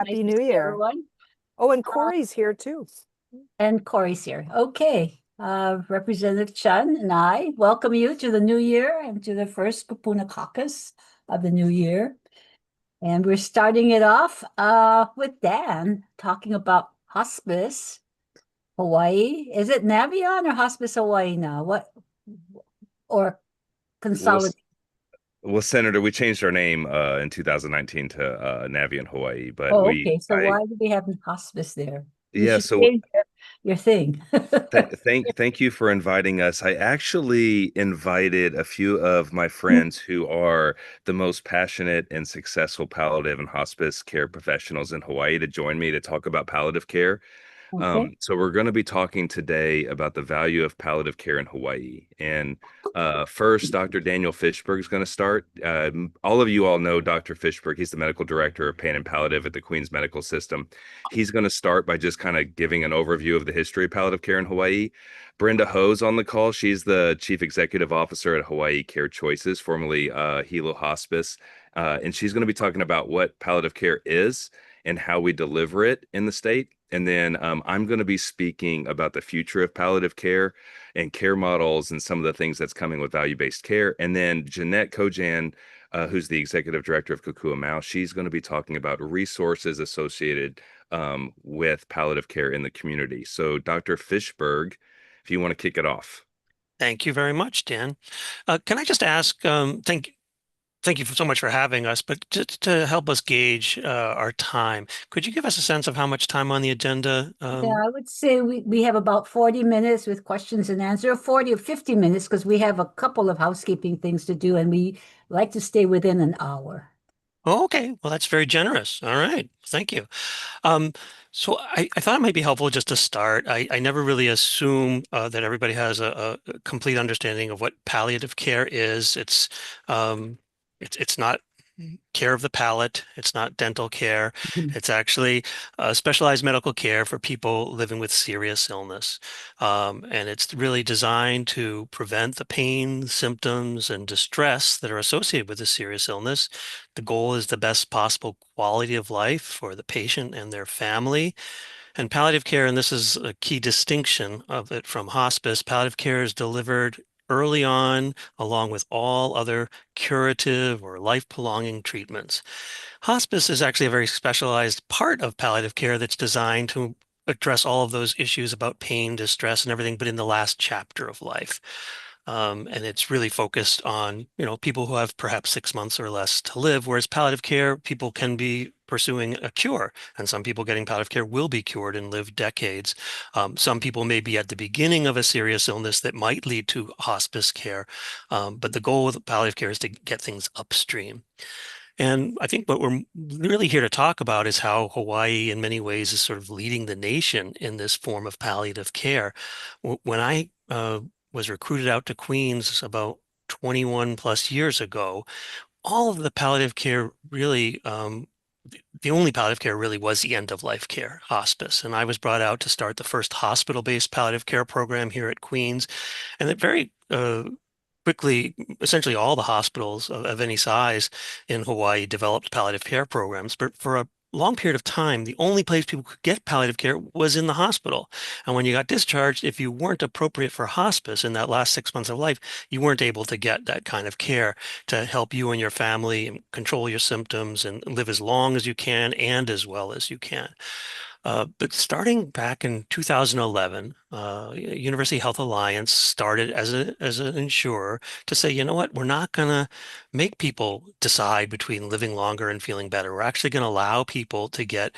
Nice Happy to New see Year. everyone. Oh, and Uh, Corey's here too. and Corey's here. Okay. Representative Chun and I welcome you to the new year and to the first Kupuna Caucus of the new year. And we're starting it off with Dan talking about hospice Hawaii. Is it Navion or Hospice Hawaii now? What or Well, consolidate? well, Senator, we changed our name in 2019 to Navian Hawaii, but Oh, okay. So why do we have hospice there? You yeah. should So change your thing. thank you for inviting us. I actually invited a few of my friends who are the most passionate and successful palliative and hospice care professionals in Hawaii to join me to talk about palliative care. Okay. So we're going to be talking today about the value of palliative care in Hawaii. And first, Dr. Daniel Fishberg is going to start. All of you all know Dr. Fishberg. He's the medical director of pain and palliative at the Queen's Medical System. He's going to start by just kind of giving an overview of the history of palliative care in Hawaii. Brenda Ho's on the call. She's the chief executive officer at Hawaii Care Choices, formerly Hilo Hospice. And she's going to be talking about what palliative care is and how we deliver it in the state. And then I'm going to be speaking about the future of palliative care and care models and some of the things that's coming with value-based care. And then Jeanette Kojan, who's the executive director of Kupuna, she's going to be talking about resources associated with palliative care in the community. So Dr. Fishberg, if you want to kick it off. Thank you very much, Dan. Can I just ask, thank you so much for having us, but just to help us gauge our time, could you give us a sense of how much time on the agenda? Yeah, I would say we have about 40 minutes with questions and answer, 40 or 50 minutes, because we have a couple of housekeeping things to do, and we like to stay within an hour. Oh, okay, well, that's very generous. All right, thank you. Um, so I thought it might be helpful just to start. I never really assume that everybody has a complete understanding of what palliative care is. It's not care of the palate. It's not dental care. Mhm. It's actually specialized medical care for people living with serious illness. And it's really designed to prevent the pain, symptoms, and distress that are associated with a serious illness. The goal is the best possible quality of life for the patient and their family. And palliative care, and this is a key distinction of it from hospice, palliative care is delivered early on, along with all other curative or life-prolonging treatments. Hospice is actually a very specialized part of palliative care that's designed to address all of those issues about pain, distress, and everything, but in the last chapter of life. And it's really focused on, people who have perhaps 6 months or less to live, whereas palliative care, people can be pursuing a cure, and some people getting palliative care will be cured and live decades. Some people may be at the beginning of a serious illness that might lead to hospice care, but the goal with palliative care is to get things upstream. And I think what we're really here to talk about is how Hawaii, in many ways, is sort of leading the nation in this form of palliative care. When I was recruited out to Queens about 21 plus years ago, all of the palliative care really, the only palliative care really was the end of life care, hospice. And I was brought out to start the first hospital-based palliative care program here at Queens. And it very quickly, essentially all the hospitals of any size in Hawaii developed palliative care programs. But for a long period of time, the only place people could get palliative care was in the hospital. And when you got discharged, if you weren't appropriate for hospice in that last 6 months of life, you weren't able to get that kind of care to help you and your family and control your symptoms and live as long as you can and as well as you can. But starting back in 2011, University Health Alliance started as an insurer to say, you know what, we're not going to make people decide between living longer and feeling better. We're actually going to allow people to get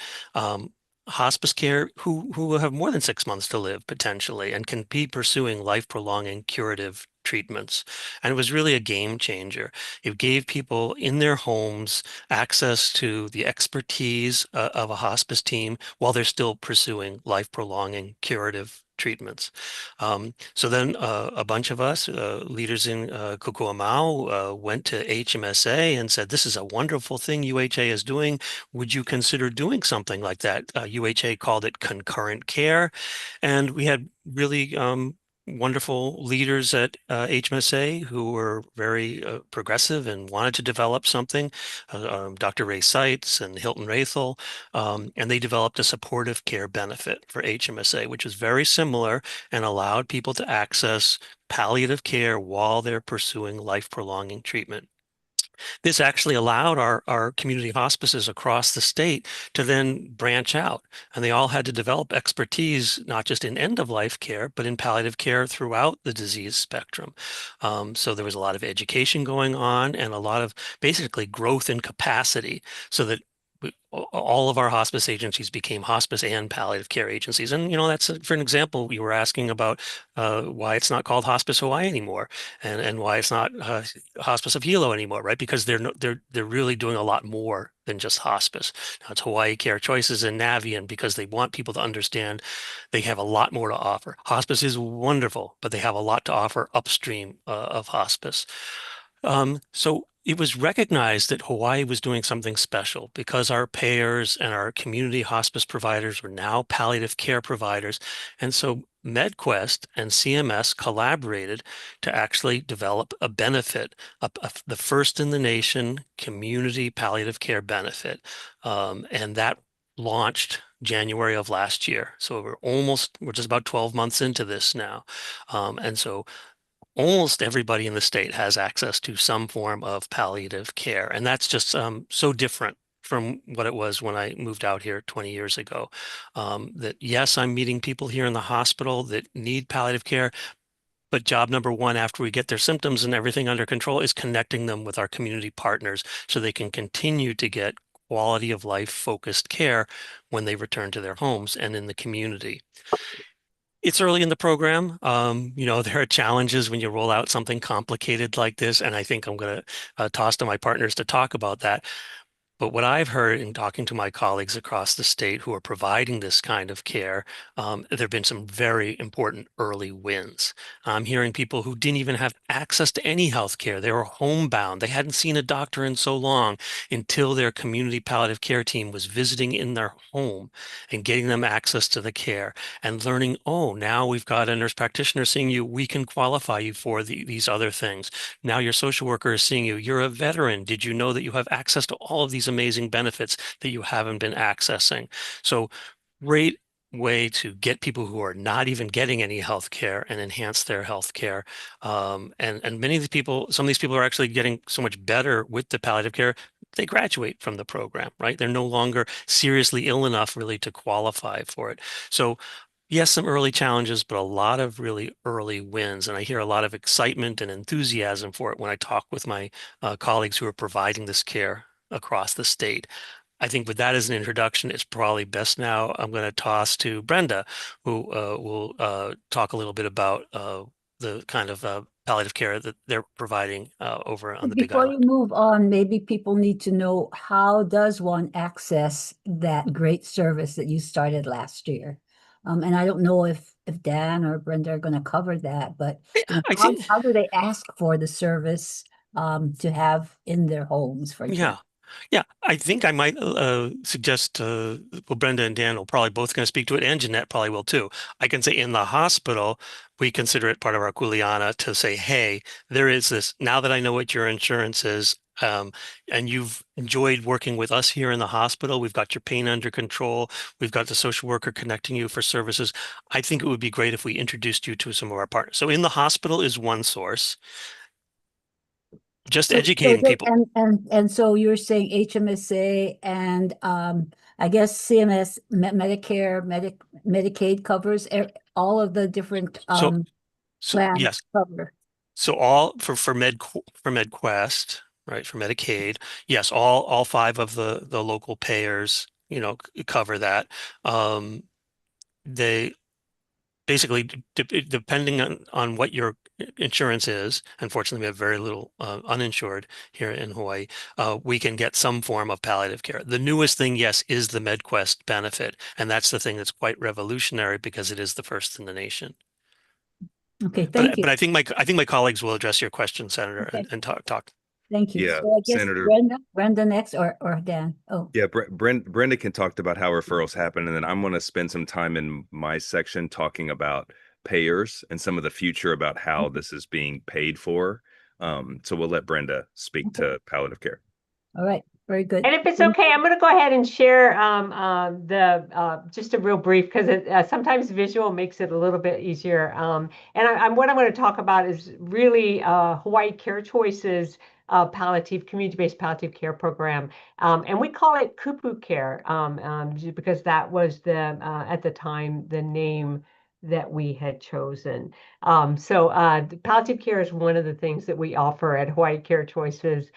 hospice care who will have more than 6 months to live potentially and can be pursuing life-prolonging curative treatments. And it was really a game changer. It gave people in their homes access to the expertise of a hospice team while they're still pursuing life-prolonging curative treatments. So then a bunch of us, leaders in Kukuamau, went to HMSA and said, this is a wonderful thing UHA is doing. Would you consider doing something like that? UHA called it concurrent care. And we had really wonderful leaders at HMSA who were very progressive and wanted to develop something, Dr. Ray Seitz and Hilton Rathel, and they developed a supportive care benefit for HMSA, which was very similar and allowed people to access palliative care while they're pursuing life-prolonging treatment. This actually allowed our community hospices across the state to then branch out. And they all had to develop expertise, not just in end of life care, but in palliative care throughout the disease spectrum. So there was a lot of education going on and a lot of basically growth in capacity so that all of our hospice agencies became hospice and palliative care agencies. And, that's for an example, you were asking about why it's not called Hospice Hawaii anymore and why it's not Hospice of Hilo anymore, right? Because they're really doing a lot more than just hospice. Now it's Hawaii Care Choices and Navian because they want people to understand they have a lot more to offer. Hospice is wonderful, but they have a lot to offer upstream of hospice. So it was recognized that Hawaii was doing something special because our payers and our community hospice providers were now palliative care providers. And so MedQuest and CMS collaborated to actually develop a benefit, the first in the nation community palliative care benefit. And that launched January of last year. So we're just about 12 months into this now. And so almost everybody in the state has access to some form of palliative care. And that's just so different from what it was when I moved out here 20 years ago. That yes, I'm meeting people here in the hospital that need palliative care, but job number one after we get their symptoms and everything under control is connecting them with our community partners so they can continue to get quality of life focused care when they return to their homes and in the community. It's early in the program. There are challenges when you roll out something complicated like this, and I think I'm going to toss to my partners to talk about that. But what I've heard in talking to my colleagues across the state who are providing this kind of care, there have been some very important early wins. I'm hearing people who didn't even have access to any health care. They were homebound. They hadn't seen a doctor in so long until their community palliative care team was visiting in their home and getting them access to the care and learning, oh, now we've got a nurse practitioner seeing you. We can qualify you for these other things. Now your social worker is seeing you. You're a veteran. Did you know that you have access to all of these amazing benefits that you haven't been accessing? So great way to get people who are not even getting any health care and enhance their health care. And many of the people, some of these people are actually getting so much better with the palliative care, they graduate from the program, right? They're no longer seriously ill enough really to qualify for it. So yes, some early challenges, but a lot of really early wins. And I hear a lot of excitement and enthusiasm for it when I talk with my colleagues who are providing this care across the state. I think with that as an introduction, it's probably best now I'm going to toss to Brenda, who will talk a little bit about the kind of palliative care that they're providing over on the Big Before you Island. move on, maybe people need to know, how does one access that great service that you started last year? And I don't know if Dan or Brenda are going to cover that, but I think, how do they ask for the service to have in their homes, for yeah. example? Yeah, I think I might suggest, well, Brenda and Dan will probably both going to speak to it, and Jeanette probably will too. I can say in the hospital, we consider it part of our kuleana to say, hey, there is this, now that I know what your insurance is, and you've enjoyed working with us here in the hospital, we've got your pain under control, we've got the social worker connecting you for services. I think it would be great if we introduced you to some of our partners. So in the hospital is one source, just educating people. And so you're saying HMSA and I guess CMS, Medicare, Medicaid covers all of the different So, so plans yes. cover. So all for MedQuest, right, for Medicaid, yes, all five of the local payers, cover that. They basically depending on what your insurance is. Unfortunately, we have very little uninsured here in Hawaii. We can get some form of palliative care. The newest thing, yes, is the MedQuest benefit, and that's the thing that's quite revolutionary because it is the first in the nation. Okay, But thank you. but I think my colleagues will address your question, Senator, Okay, and talk. thank you. Yeah, So I guess Senator. Brenda next or Dan. Oh, Yeah, Brenda can talk about how referrals happen, and then I'm going to spend some time in my section talking about payers and some of the future about how this is being paid for. So we'll let Brenda speak to palliative care. All right, very good. And if it's okay, I'm going to go ahead and share just a real brief, because sometimes visual makes it a little bit easier. And what I'm going to talk about is really Hawaii Care Choices community-based palliative care program. And we call it Kupu Care because that was at the time, the name that we had chosen. Palliative care is one of the things that we offer at Hawaii Care Choices.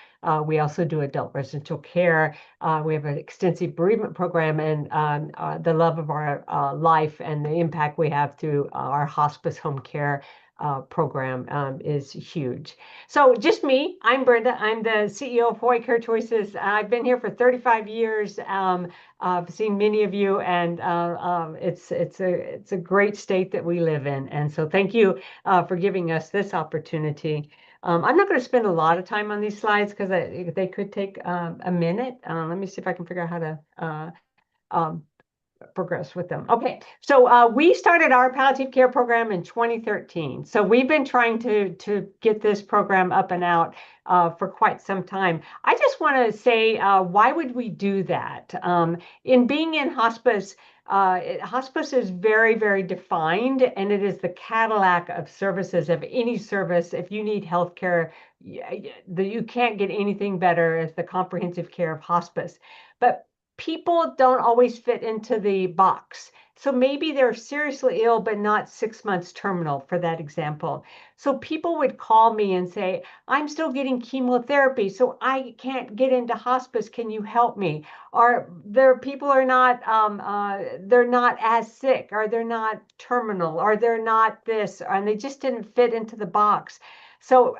We also do adult residential care. We have an extensive bereavement program, and the love of our life and the impact we have through our hospice home care program is huge. So just me, I'm Brenda. I'm the CEO of Hawaii Care Choices. I've been here for 35 years. I've seen many of you, and it's a great state that we live in. And so thank you for giving us this opportunity. I'm not going to spend a lot of time on these slides because they could take a minute. Let me see if I can figure out how to progress with them. Okay, so we started our palliative care program in 2013. So we've been trying to get this program up and out for quite some time. I just want to say, why would we do that? In being in hospice, hospice is very, very defined, and it is the Cadillac of services, of any service. If you need healthcare, you can't get anything better as the comprehensive care of hospice. But people don't always fit into the box. So maybe they're seriously ill, but not 6 months terminal, for that example. So people would call me and say, I'm still getting chemotherapy, so I can't get into hospice. Can you help me? Or people are not, they're not as sick, or they're not terminal, or they're not this, and they just didn't fit into the box. So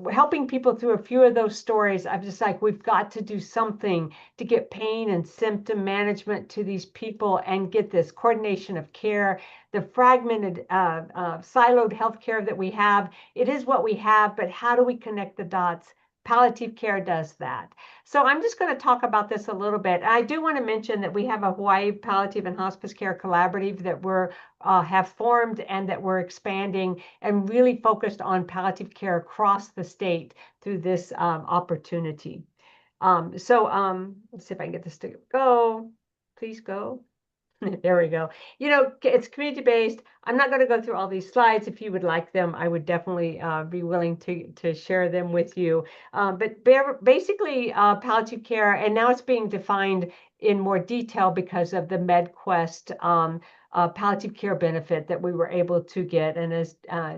helping people through a few of those stories, I'm just like, we've got to do something to get pain and symptom management to these people and get this coordination of care. The fragmented, siloed healthcare that we have, it is what we have, but how do we connect the dots? Palliative care does that. So I'm just going to talk about this a little bit. I do want to mention that we have a Hawaii Palliative and Hospice Care Collaborative that we're have formed and that we're expanding, and really focused on palliative care across the state through this opportunity. Let's see if I can get this to go. Please go. There we go. It's community-based. I'm not going to go through all these slides. If you would like them, I would definitely be willing to share them with you. But basically, palliative care, and now it's being defined in more detail because of the MedQuest palliative care benefit that we were able to get. And as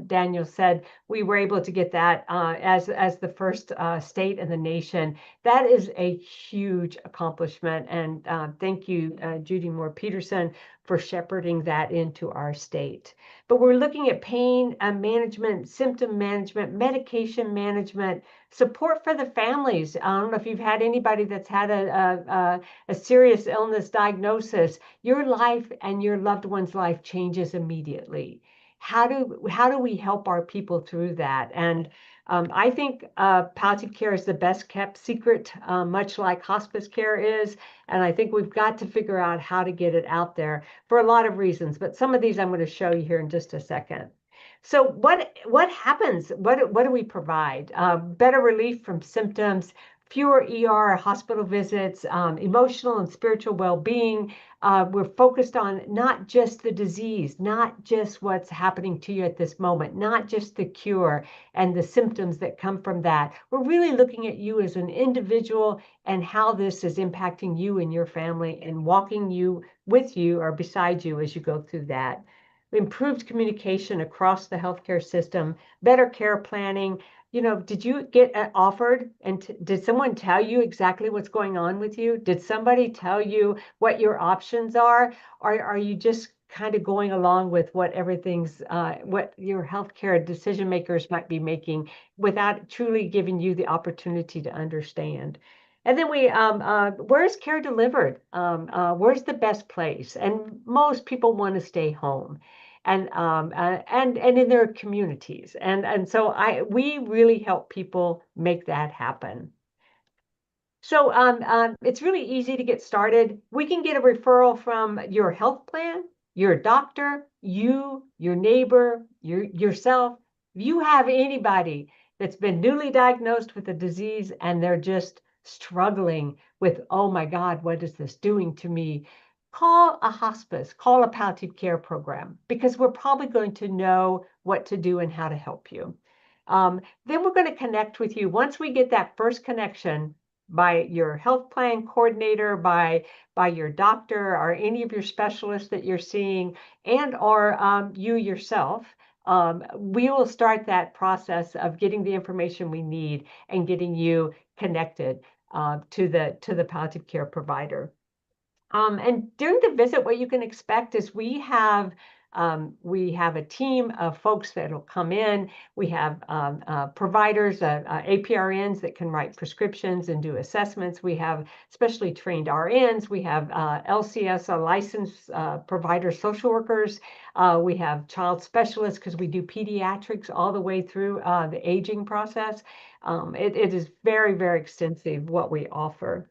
Daniel said, we were able to get that as the first state in the nation. That is a huge accomplishment. And thank you, Judy Moore-Peterson, for shepherding that into our state. But we're looking at pain management, symptom management, medication management, support for the families. I don't know if you've had anybody that's had a serious illness diagnosis. Your life and your loved one's life changes immediately. How do we help our people through that? And I think palliative care is the best kept secret, much like hospice care is. And I think we've got to figure out how to get it out there for a lot of reasons. But some of these I'm going to show you here in just a second. So what happens? What do we provide? Better relief from symptoms, fewer ER hospital visits, emotional and spiritual well-being. We're focused on not just the disease, not just what's happening to you at this moment, not just the cure and the symptoms that come from that. We're really looking at you as an individual and how this is impacting you and your family, and walking you with you or beside you as you go through that. Improved communication across the healthcare system, better care planning. Did you get offered, and did someone tell you exactly what's going on with you? Did somebody tell you what your options are? Or are you just kind of going along with what what your healthcare decision makers might be making without truly giving you the opportunity to understand? And then where's care delivered? Where's the best place? And most people want to stay home. And in their communities, and so we really help people make that happen. So it's really easy to get started. We can get a referral from your health plan, your doctor, you, your neighbor, yourself, if you have anybody that's been newly diagnosed with a disease and they're just struggling with, oh my God, what is this doing to me? Call a hospice, call a palliative care program, because we're probably going to know what to do and how to help you. Then we're going to connect with you. Once we get that first connection by your health plan coordinator, by your doctor, or any of your specialists that you're seeing, and or you yourself, we will start that process of getting the information we need and getting you connected to the palliative care provider. And during the visit, what you can expect is we have a team of folks that will come in. We have providers, APRNs that can write prescriptions and do assessments. We have specially trained RNs. We have LCS, licensed provider social workers. We have child specialists because we do pediatrics all the way through the aging process. It is very, very extensive what we offer.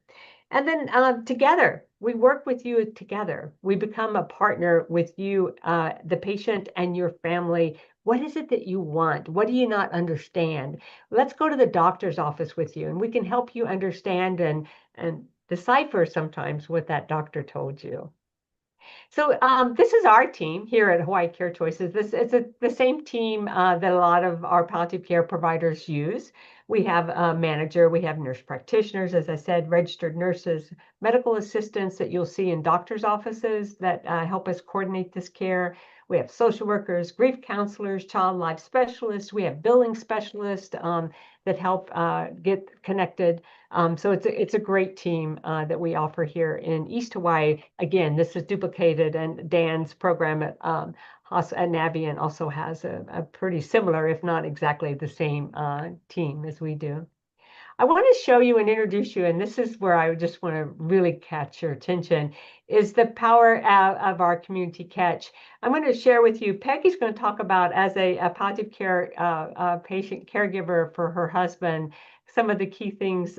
And then together, we work with you together. We become a partner with you, the patient and your family. What is it that you want? What do you not understand? Let's go to the doctor's office with you, and we can help you understand and decipher sometimes what that doctor told you. So this is our team here at Hawaii Care Choices. This is the same team that a lot of our palliative care providers use. We have a manager, we have nurse practitioners, as I said, registered nurses, medical assistants that you'll see in doctor's offices that help us coordinate this care. We have social workers, grief counselors, child life specialists. We have billing specialists that help get connected. So it's a great team that we offer here in East Hawaii. Again, this is duplicated, and Dan's program at Navient also has a pretty similar, if not exactly the same team as we do. I want to show you and introduce you, and this is where I just want to really catch your attention, is the power of our community catch. I'm going to share with you, Peggy's going to talk about, as a palliative care patient caregiver for her husband, some of the key things.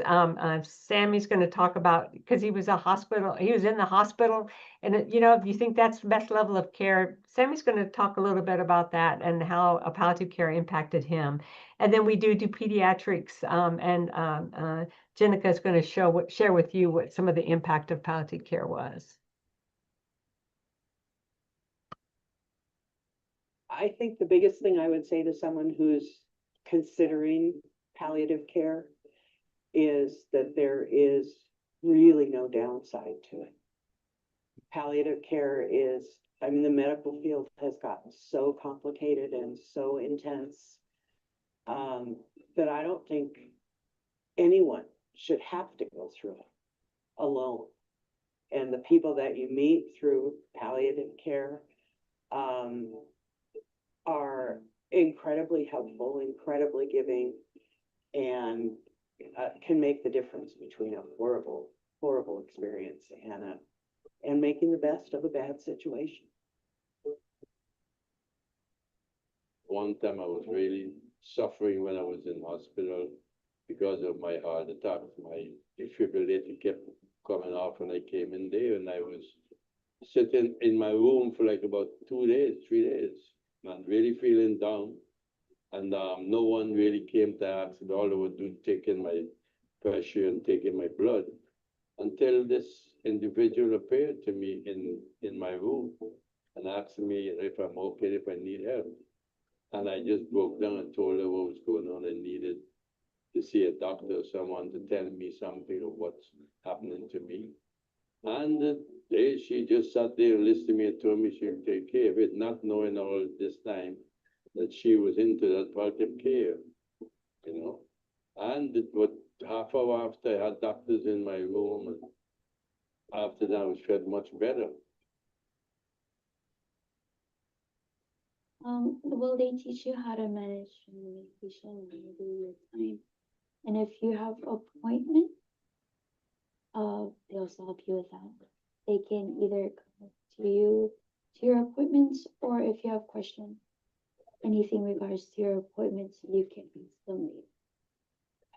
Sammy's going to talk about, because he was in the hospital, and if you think that's the best level of care, Sammy's going to talk a little bit about that and how a palliative care impacted him. And then we do pediatrics, and Jenica is going to share with you what some of the impact of palliative care was. I think the biggest thing I would say to someone who's considering palliative care is that there is really no downside to it. Palliative care is, the medical field has gotten so complicated and so intense that I don't think anyone should have to go through it alone. And the people that you meet through palliative care are incredibly helpful, incredibly giving, and can make the difference between a horrible, horrible experience and making the best of a bad situation. One time I was really suffering when I was in hospital because of my heart attack. My defibrillator kept coming off when I came in there, and I was sitting in my room for like about 2 days, 3 days, and really feeling down. And no one really came to ask me. All they would do, taking my pressure and taking my blood, until this individual appeared to me in my room and asked me if I'm okay, if I need help. And I just broke down and told her what was going on. I needed to see a doctor or someone to tell me something of what's happening to me. And she just sat there and listened to me and told me she would take care of it, not knowing all this time that she was into that palliative care, And what, half hour after, I had doctors in my room, and after that I was felt much better. Will they teach you how to manage your medication and do your time? And if you have appointment, they also help you with that. They can either come to you to your appointments, or if you have questions, anything regards to your appointments, you can ask them later.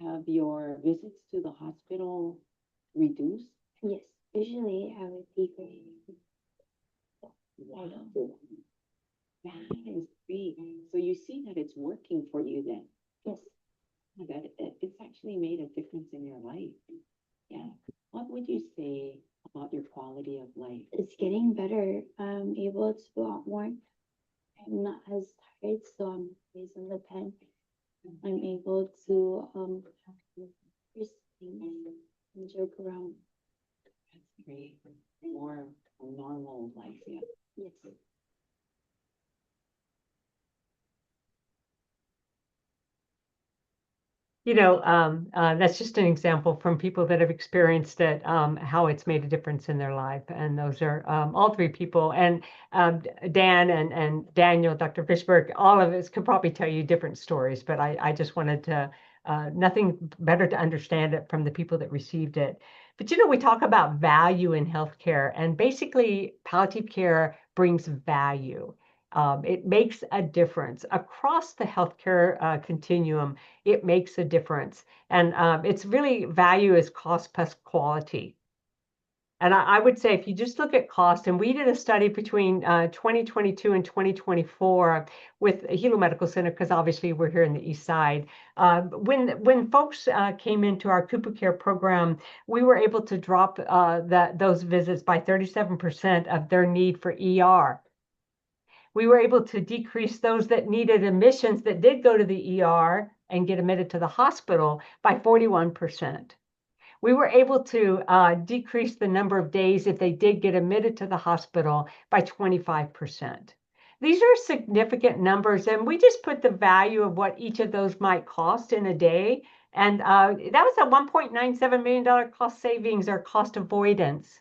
Have your visits to the hospital reduced? Yes, usually I would be great. that it's working for you then. Yes. That it's actually made a difference in your life. Yeah. What would you say about your quality of life? It's getting better. I'm able to go out more. I'm not as tired, so I'm always in the pen. I'm able to have things and joke around. That's great. More normal life, yeah. Yes. That's just an example from people that have experienced it, how it's made a difference in their life. And those are all three people. And Dan and Daniel, Dr. Fishberg, all of us could probably tell you different stories, but I just wanted to, nothing better to understand it from the people that received it. But, we talk about value in healthcare, and basically palliative care brings value. It makes a difference across the healthcare continuum. It makes a difference. And it's really value is cost plus quality. And I would say if you just look at cost, and we did a study between 2022 and 2024 with Hilo Medical Center, because obviously we're here in the East Side. When folks came into our Kupu Care program, we were able to drop those visits by 37% of their need for ER. We were able to decrease those that needed admissions that did go to the ER and get admitted to the hospital by 41%. We were able to decrease the number of days if they did get admitted to the hospital by 25%. These are significant numbers, and we just put the value of what each of those might cost in a day. And that was a $1.97 million cost savings or cost avoidance.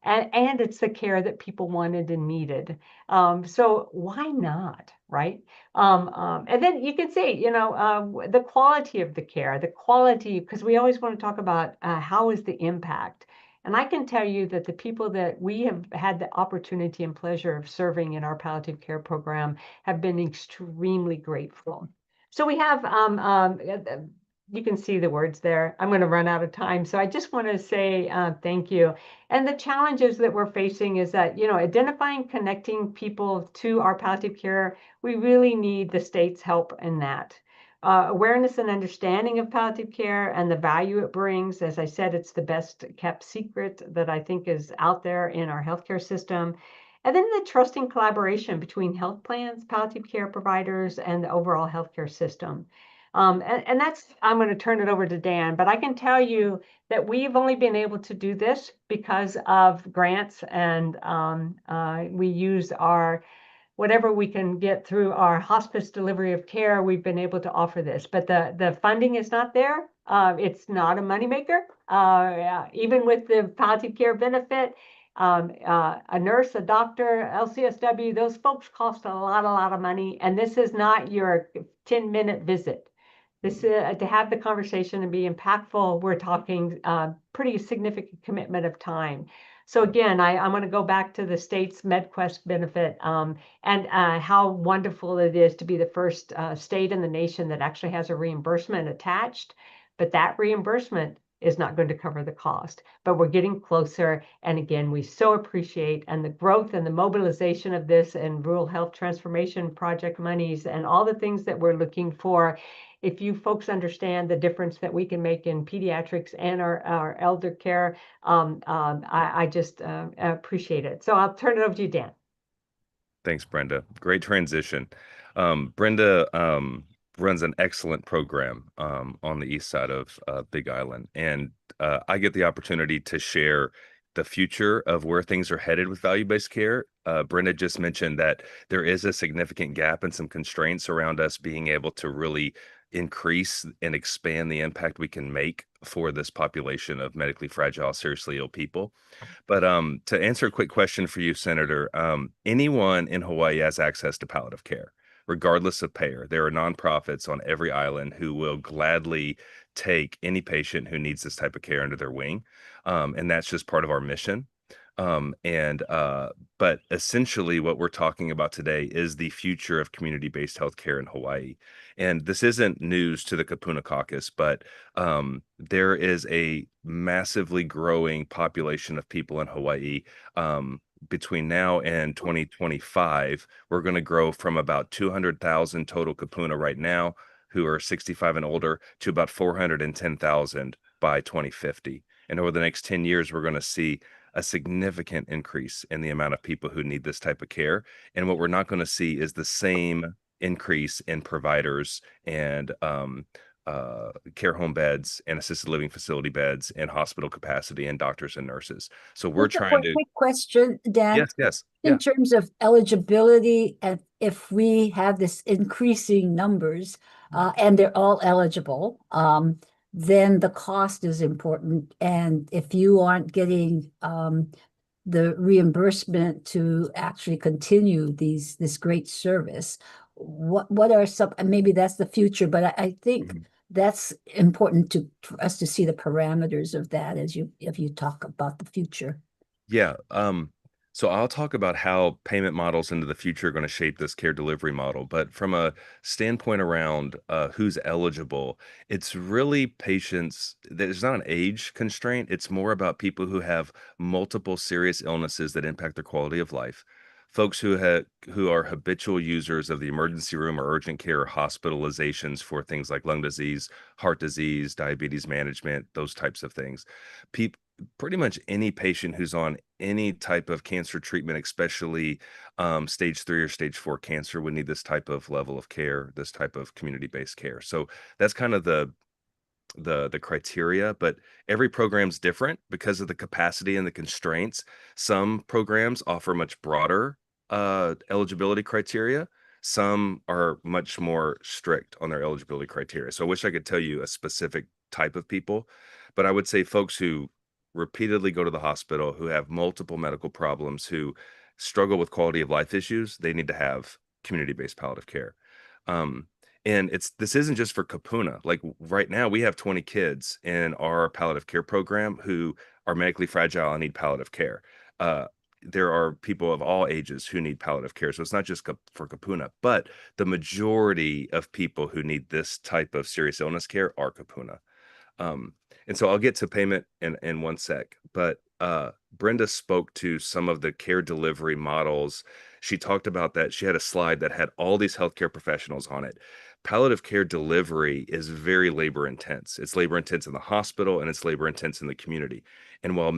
And it's the care that people wanted and needed. So why not, right? And then you can see, the quality of the care, the quality, because we always want to talk about how is the impact. And I can tell you that the people that we have had the opportunity and pleasure of serving in our palliative care program have been extremely grateful. So we have you can see the words there. I'm going to run out of time. So I just want to say thank you. And the challenges that we're facing is that, identifying, connecting people to our palliative care, we really need the state's help in that. Awareness and understanding of palliative care and the value it brings. As I said, it's the best kept secret that I think is out there in our healthcare system. And then the trusting collaboration between health plans, palliative care providers, and the overall healthcare system. And that's, I'm going to turn it over to Dan, but I can tell you that we've only been able to do this because of grants, and we use our, whatever we can get through our hospice delivery of care, we've been able to offer this, but the funding is not there. It's not a moneymaker. Even with the palliative care benefit, a nurse, a doctor, LCSW, those folks cost a lot of money. And this is not your 10-minute visit. This to have the conversation and be impactful, we're talking pretty significant commitment of time. So again, I'm going to go back to the state's MedQuest benefit and how wonderful it is to be the first state in the nation that actually has a reimbursement attached. But that reimbursement is not going to cover the cost, but we're getting closer. And again, we so appreciate and the growth and the mobilization of this and rural health transformation project monies and all the things that we're looking for. If you folks understand the difference that we can make in pediatrics and our elder care, I just appreciate it. So I'll turn it over to you, Dan. Thanks, Brenda. Great transition. Brenda runs an excellent program on the east side of Big Island, and I get the opportunity to share the future of where things are headed with value-based care. Brenda just mentioned that there is a significant gap and some constraints around us being able to really increase and expand the impact we can make for this population of medically fragile, seriously ill people. But to answer a quick question for you, Senator, anyone in Hawaii has access to palliative care, regardless of payer. There are nonprofits on every island who will gladly take any patient who needs this type of care under their wing. And that's just part of our mission. But essentially what we're talking about today is the future of community-based healthcare in Hawaii. And this isn't news to the Kupuna Caucus, but there is a massively growing population of people in Hawaii between now and 2025, we're going to grow from about 200,000 total Kupuna right now who are 65 and older to about 410,000 by 2050. And over the next 10 years, we're going to see a significant increase in the amount of people who need this type of care. And what we're not going to see is the same increase in providers and care home beds and assisted living facility beds and hospital capacity and doctors and nurses. So we're Just a trying to. quick question, Dan. Yes, In yeah. terms of eligibility, and if we have this increasing numbers, and they're all eligible, then the cost is important. And if you aren't getting the reimbursement to actually continue this great service, what are some, and maybe that's the future, but I think Mhm. that's important for us to see the parameters of that if you talk about the future. Yeah. So I'll talk about how payment models into the future are going to shape this care delivery model. But from a standpoint around who's eligible, it's really patients. There's not an age constraint. It's more about people who have multiple serious illnesses that impact their quality of life. Folks who are habitual users of the emergency room or urgent care or hospitalizations for things like lung disease, heart disease, diabetes management, those types of things. People Pretty much any patient who's on any type of cancer treatment, especially stage 3 or stage 4 cancer, would need this type of level of care, this type of community-based care. So that's kind of the criteria, but every program's different because of the capacity and the constraints. Some programs offer much broader eligibility criteria. Some are much more strict on their eligibility criteria. So I wish I could tell you a specific type of people, but I would say folks who repeatedly go to the hospital, who have multiple medical problems, who struggle with quality of life issues, they need to have community-based palliative care. Um, and this isn't just for Kupuna. Like right now, we have 20 kids in our palliative care program who are medically fragile and need palliative care. There are people of all ages who need palliative care. So it's not just for Kupuna, but the majority of people who need this type of serious illness care are Kupuna. Um, and so I'll get to payment in one sec, but Brenda spoke to some of the care delivery models. She talked about that. She had a slide that had all these healthcare professionals on it. Palliative care delivery is very labor intense. It's labor intense in the hospital and it's labor intense in the community. And while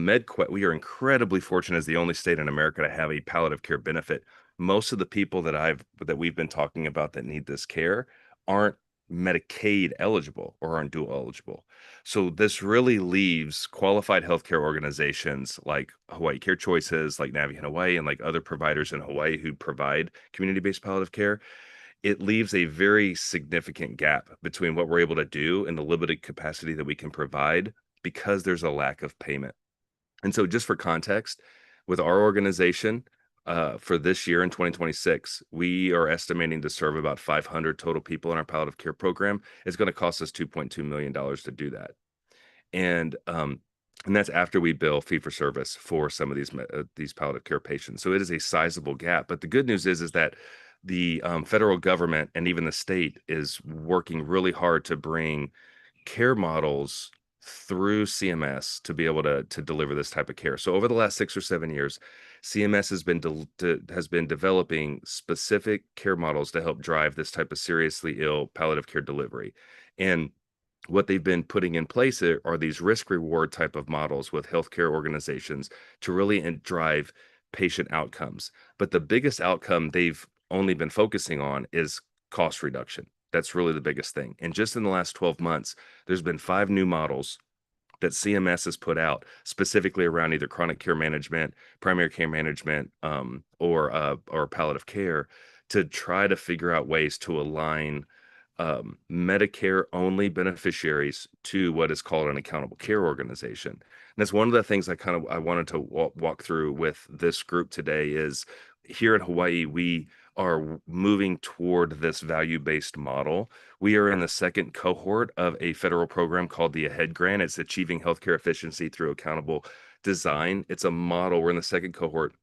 we are incredibly fortunate as the only state in America to have a palliative care benefit, most of the people that we've been talking about that need this care aren't Medicaid eligible or aren't dual eligible. So this really leaves qualified healthcare organizations like Hawaii Care Choices, like Navient Hawaii, and like other providers in Hawaii who provide community-based palliative care. It leaves a very significant gap between what we're able to do and the limited capacity that we can provide because there's a lack of payment. And so just for context, with our organization, for this year in 2026, we are estimating to serve about 500 total people in our palliative care program. It's going to cost us $2.2 million to do that. And that's after we bill fee for service for some of these palliative care patients. So it is a sizable gap. But the good news is that the federal government and even the state is working really hard to bring care models through CMS to be able to deliver this type of care. So over the last 6 or 7 years, CMS has been developing specific care models to help drive this type of seriously ill palliative care delivery. And what they've been putting in place are these risk reward type of models with healthcare organizations to really drive patient outcomes. But the biggest outcome they've only been focusing on is cost reduction. That's really the biggest thing. And just in the last 12 months, there's been 5 new models that CMS has put out specifically around either chronic care management, primary care management, or palliative care to try to figure out ways to align Medicare only beneficiaries to what is called an accountable care organization. And that's one of the things I wanted to walk through with this group today is here in Hawaii, we are moving toward this value-based model. We are in the second cohort of a federal program called the AHEAD Grant. It's Achieving Healthcare Efficiency Through Accountable Design. It's a model. We're in the second cohort.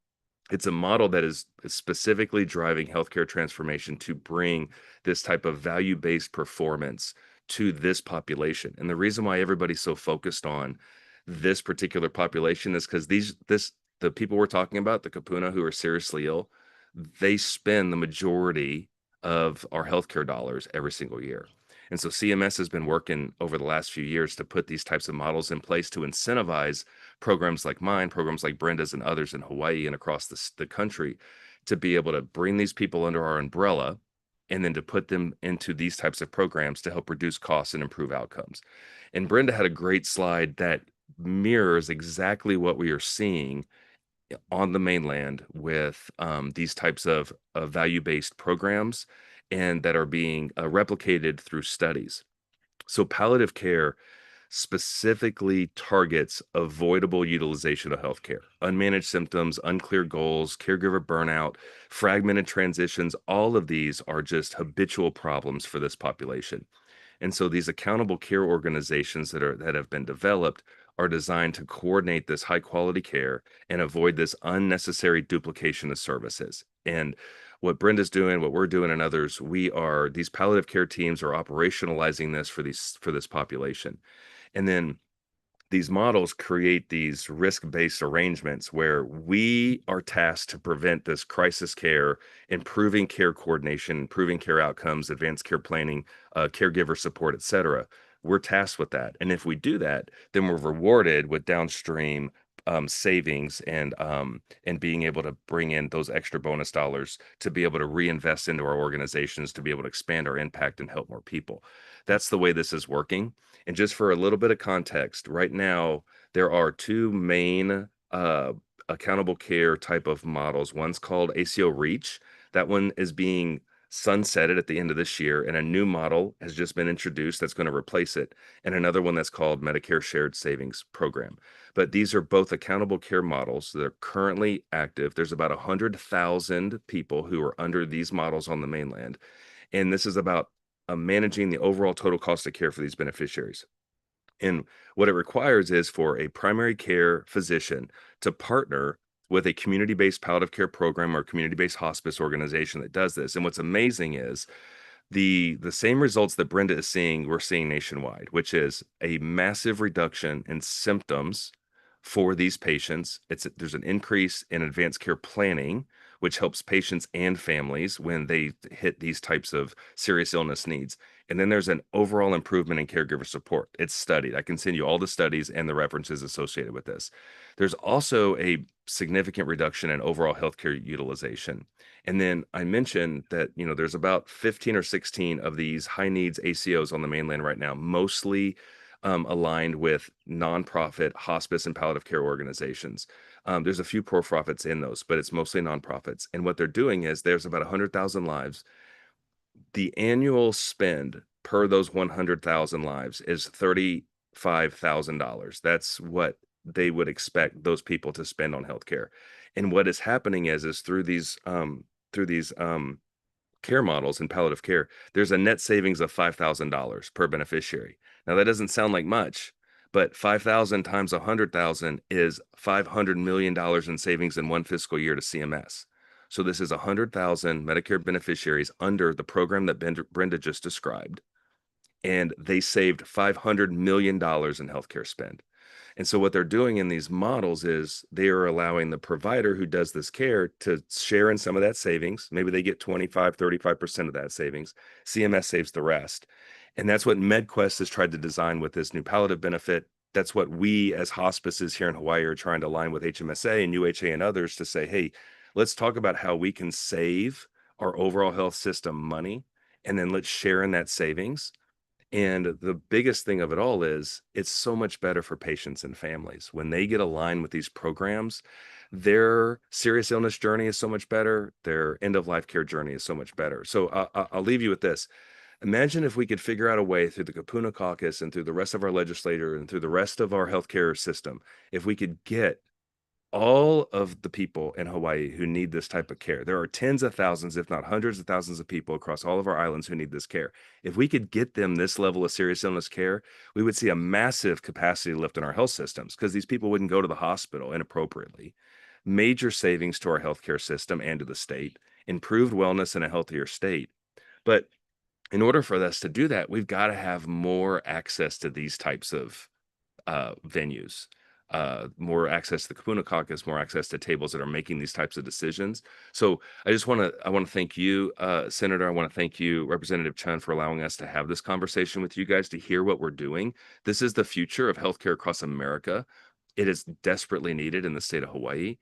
It's a model that is specifically driving healthcare transformation to bring this type of value-based performance to this population. And the reason why everybody's so focused on this particular population is because the people we're talking about, the Kupuna who are seriously ill, they spend the majority of our healthcare dollars every single year. And so CMS has been working over the last few years to put these types of models in place to incentivize programs like mine, programs like Brenda's and others in Hawaii and across the country to be able to bring these people under our umbrella and then to put them into these types of programs to help reduce costs and improve outcomes. And Brenda had a great slide that mirrors exactly what we are seeing on the mainland with these types of value-based programs and that are being replicated through studies. So palliative care specifically targets avoidable utilization of healthcare, unmanaged symptoms, unclear goals, caregiver burnout, fragmented transitions. All of these are just habitual problems for this population. And so these accountable care organizations that have been developed are designed to coordinate this high quality care and avoid this unnecessary duplication of services. And what Brenda's doing, what we're doing, and others, these palliative care teams are operationalizing this for this population. And then these models create these risk-based arrangements where we are tasked to prevent this crisis care, improving care coordination, improving care outcomes, advanced care planning, caregiver support, et cetera. We're tasked with that. And if we do that, then we're rewarded with downstream savings and being able to bring in those extra bonus dollars to be able to reinvest into our organizations, to be able to expand our impact and help more people. That's the way this is working. And just for a little bit of context, right now, there are two main accountable care type of models. One's called ACO REACH. That one is being sunsetted at the end of this year, and a new model has just been introduced that's going to replace it, and another one that's called Medicare Shared Savings Program. But these are both accountable care models that are currently active. There's about 100,000 people who are under these models on the mainland. And this is about managing the overall total cost of care for these beneficiaries. And what it requires is for a primary care physician to partner with a community-based palliative care program or community-based hospice organization that does this. And what's amazing is the same results that Brenda is seeing, we're seeing nationwide, which is a massive reduction in symptoms for these patients. There's an increase in advanced care planning, which helps patients and families when they hit these types of serious illness needs. And then there's an overall improvement in caregiver support. It's studied. I can send you all the studies and the references associated with this. There's also a significant reduction in overall healthcare utilization. And then I mentioned that, there's about 15 or 16 of these high needs ACOs on the mainland right now, mostly aligned with nonprofit hospice and palliative care organizations. There's a few for-profits in those, but it's mostly nonprofits. And what they're doing is there's about 100,000 lives. The annual spend per those 100,000 lives is $35,000. That's what they would expect those people to spend on healthcare. And what is happening is through these care models in palliative care, there's a net savings of $5,000 per beneficiary. Now that doesn't sound like much, but 5,000 times 100,000 is $500 million in savings in one fiscal year to CMS. So this is 100,000 Medicare beneficiaries under the program that Brenda just described, and they saved $500 million in healthcare spend. And so what they're doing in these models is they are allowing the provider who does this care to share in some of that savings. Maybe they get 25, 35% of that savings. CMS saves the rest. And that's what MedQuest has tried to design with this new palliative benefit. That's what we as hospices here in Hawaii are trying to align with HMSA and UHA and others to say, hey, let's talk about how we can save our overall health system money, and then let's share in that savings. And the biggest thing of it all is it's so much better for patients and families. When they get aligned with these programs, their serious illness journey is so much better. Their end of life care journey is so much better. So I'll leave you with this. Imagine if we could figure out a way through the Kupuna Caucus and through the rest of our legislature and through the rest of our healthcare system, if we could get all of the people in Hawaii who need this type of care. There are tens of thousands, if not hundreds of thousands of people across all of our islands who need this care. If we could get them this level of serious illness care, we would see a massive capacity lift in our health systems because these people wouldn't go to the hospital inappropriately. Major savings to our healthcare system and to the state, improved wellness in a healthier state. But in order for us to do that, we've got to have more access to these types of venues. more access to the Kupuna Caucus, more access to tables that are making these types of decisions. So I want to thank you, Senator. I want to thank you, Representative Chun, for allowing us to have this conversation with you guys, to hear what we're doing. This is the future of healthcare across America. It is desperately needed in the state of Hawaii.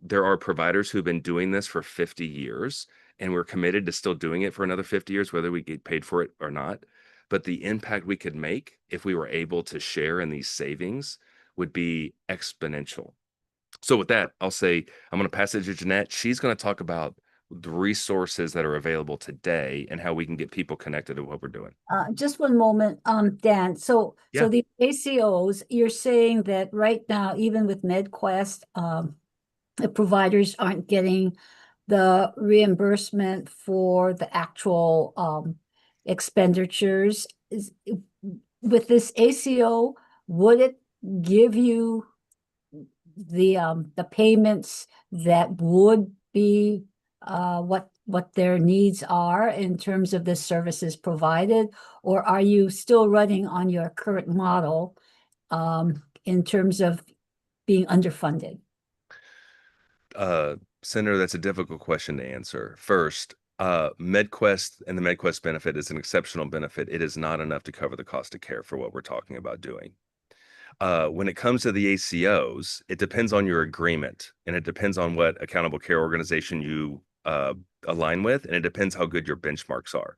There are providers who've been doing this for 50 years, and we're committed to still doing it for another 50 years, whether we get paid for it or not. But the impact we could make if we were able to share in these savings would be exponential. So with that, I'll say I'm going to pass it to Jeanette. She's going to talk about the resources that are available today and how we can get people connected to what we're doing. Just one moment, Dan. So Yeah. the ACOs, you're saying that right now, even with MedQuest, the providers aren't getting the reimbursement for the actual expenditures. With this ACO, would it give you the payments that would be what their needs are in terms of the services provided, or are you still running on your current model in terms of being underfunded? Senator, that's a difficult question to answer. First, MedQuest and the MedQuest benefit is an exceptional benefit. It is not enough to cover the cost of care for what we're talking about doing. When it comes to the ACOs, it depends on your agreement, and it depends on what accountable care organization you align with, and it depends how good your benchmarks are.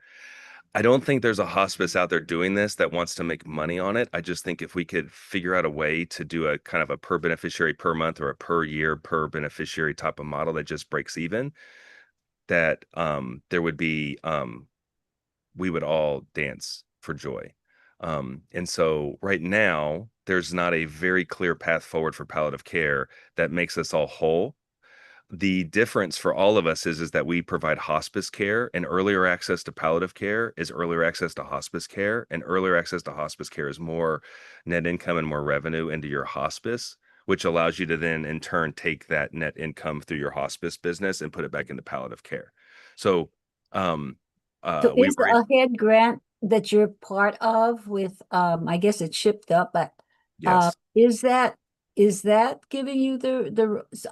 I don't think there's a hospice out there doing this that wants to make money on it. I just think if we could figure out a way to do a kind of a per beneficiary per month or a per year per beneficiary type of model that just breaks even, that there would be we would all dance for joy. And so right now, there's not a very clear path forward for palliative care that makes us all whole. The difference for all of us is that we provide hospice care, and earlier access to palliative care is earlier access to hospice care, and earlier access to hospice care is more net income and more revenue into your hospice, which allows you to then in turn take that net income through your hospice business and put it back into palliative care. So So is the AHEAD grant that you're part of with, I guess it's shipped up, but yes. is that giving you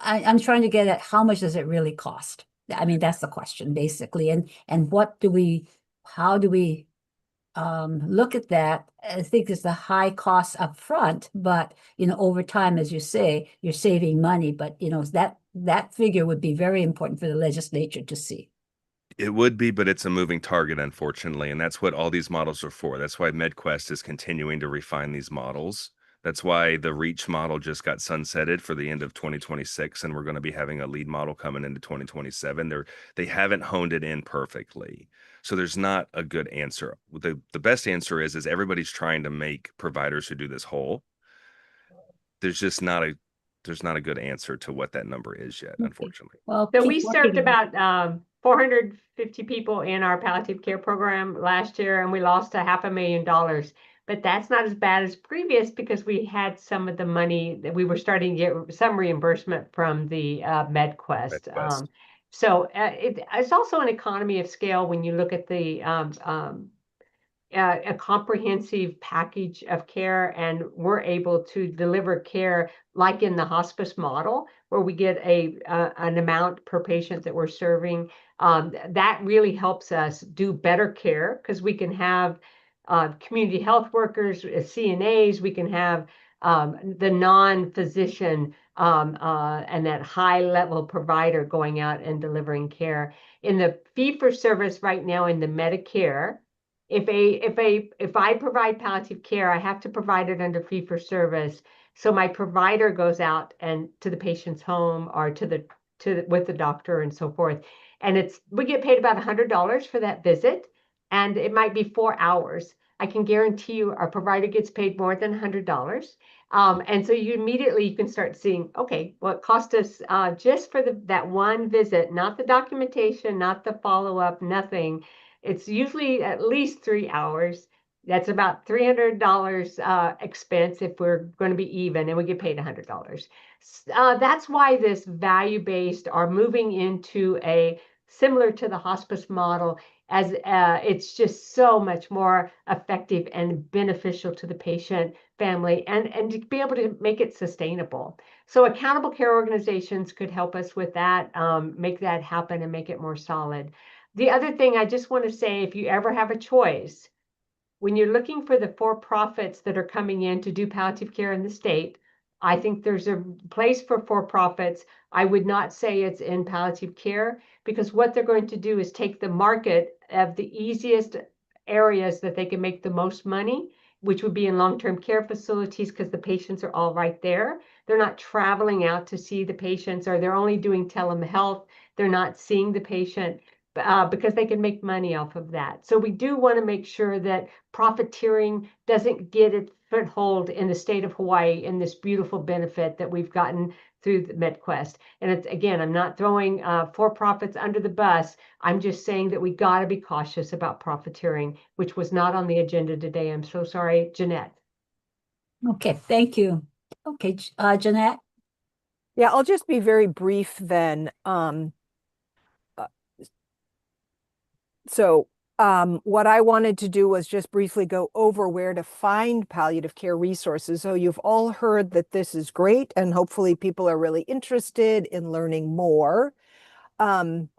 I'm trying to get at how much does it really cost? I mean, that's the question basically. And how do we look at that? I think it's the high cost up front, but over time, as you say, you're saving money, but that figure would be very important for the legislature to see. It would be, but it's a moving target, unfortunately. And that's what all these models are for. That's why MedQuest is continuing to refine these models. That's why the REACH model just got sunsetted for the end of 2026. And we're going to be having a lead model coming into 2027. They haven't honed it in perfectly. So there's not a good answer. The best answer is everybody's trying to make providers who do this whole. There's just not a good answer to what that number is yet, unfortunately. Well, So we served about 450 people in our palliative care program last year, and we lost $500,000. But that's not as bad as previous because we had some of the money that we were starting to get some reimbursement from the MedQuest. So it's also an economy of scale when you look at the a comprehensive package of care, and we're able to deliver care like in the hospice model where we get an amount per patient that we're serving. That really helps us do better care because we can have community health workers, CNAs, we can have the non-physician and that high-level provider going out and delivering care. In the fee-for-service right now in the Medicare, if I provide palliative care, I have to provide it under fee-for-service. So my provider goes out and to the patient's home or with the doctor and so forth. And we get paid about $100 for that visit, and it might be 4 hours. I can guarantee you our provider gets paid more than $100. And so you can start seeing, okay, well, it cost us just for that one visit, not the documentation, not the follow-up, nothing. It's usually at least 3 hours. That's about $300 expense if we're going to be even, and we get paid $100. That's why this value-based are moving into similar to the hospice model, as it's just so much more effective and beneficial to the patient, family, and to be able to make it sustainable. So accountable care organizations could help us with that, make that happen and make it more solid. The other thing I just want to say, if you ever have a choice, when you're looking for the for-profits that are coming in to do palliative care in the state, I think there's a place for for-profits. I would not say it's in palliative care, because what they're going to do is take the market of the easiest areas that they can make the most money, which would be in long-term care facilities, because the patients are all right there. They're not traveling out to see the patients, or they're only doing telehealth. They're not seeing the patient. Because they can make money off of that. So we do want to make sure that profiteering doesn't get its foothold in the state of Hawaii in this beautiful benefit that we've gotten through the MedQuest. And it's, again, I'm not throwing for-profits under the bus. I'm just saying that we got to be cautious about profiteering, which was not on the agenda today. I'm so sorry, Jeanette. Okay, thank you. Okay, Jeanette? Yeah, I'll just be very brief then. So what I wanted to do was just briefly go over where to find palliative care resources. So you've all heard that this is great, and hopefully people are really interested in learning more. And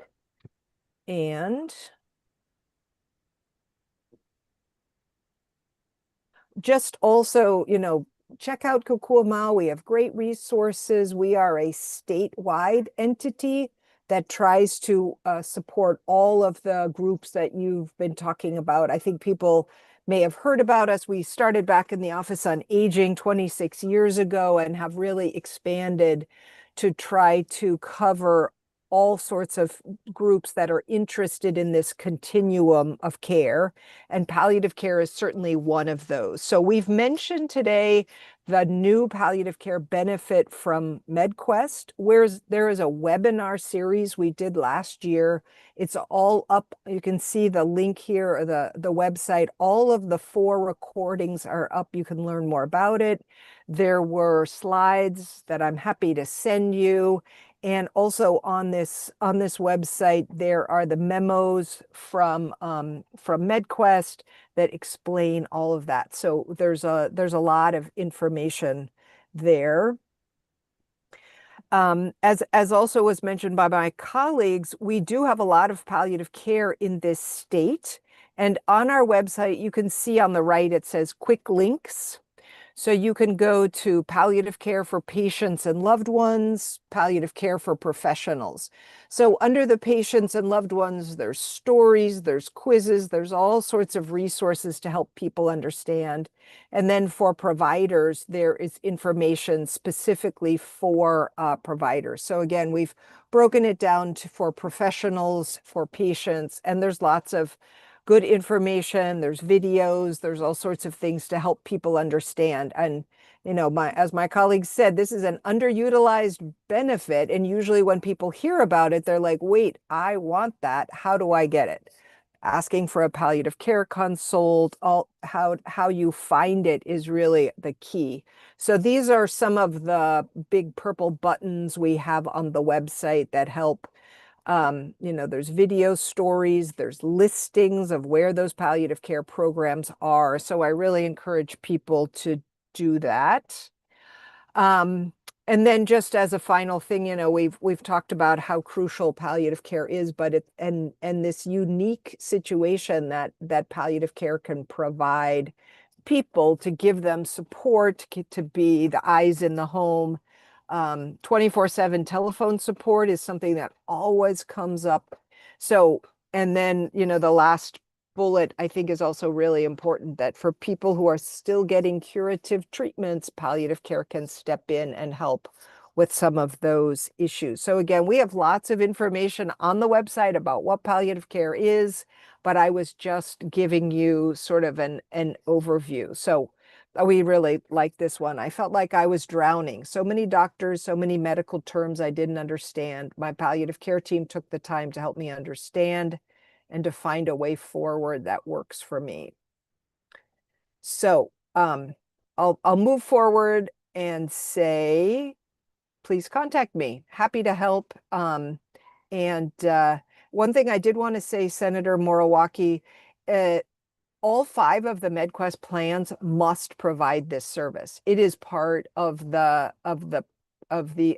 just also, check out Kokua. We have great resources. We are a statewide entity that tries to support all of the groups that you've been talking about. I think people may have heard about us. We started back in the Office on Aging 26 years ago and have really expanded to try to cover all sorts of groups that are interested in this continuum of care, and palliative care is certainly one of those. So we've mentioned today the new palliative care benefit from MedQuest, where there is a webinar series we did last year. It's all up. You can see the link here, or the website. All of the 4 recordings are up. You can learn more about it. There were slides that I'm happy to send you. And also on this website, there are the memos from MedQuest that explain all of that. So there's a lot of information there. As also was mentioned by my colleagues, we do have a lot of palliative care in this state. And on our website, you can see on the right, it says quick links. So you can go to palliative care for patients and loved ones, palliative care for professionals. So under the patients and loved ones, there's stories, there's quizzes, there's all sorts of resources to help people understand. And then for providers, there is information specifically for providers. So again, we've broken it down for professionals, for patients, and there's lots of good information, there's videos, there's all sorts of things to help people understand. And, as my colleagues said, this is an underutilized benefit. And usually when people hear about it, they're like, wait, I want that. How do I get it? Asking for a palliative care consult, how you find it is really the key. So these are some of the big purple buttons we have on the website that help. There's video stories, there's listings of where those palliative care programs are. So I really encourage people to do that. And then just as a final thing, we've talked about how crucial palliative care is, but and this unique situation that palliative care can provide people to give them support, to be the eyes in the home. 24/7 telephone support is something that always comes up. So, and then, the last bullet I think is also really important, that for people who are still getting curative treatments, palliative care can step in and help with some of those issues. So again, we have lots of information on the website about what palliative care is, but I was just giving you sort of an overview. So we really like this one. I felt like I was drowning. So many doctors, so many medical terms I didn't understand. My palliative care team took the time to help me understand and to find a way forward that works for me. So I'll move forward and say, please contact me. Happy to help. And One thing I did want to say, Senator Morawaki, all 5 of the MedQuest plans must provide this service. It is part of the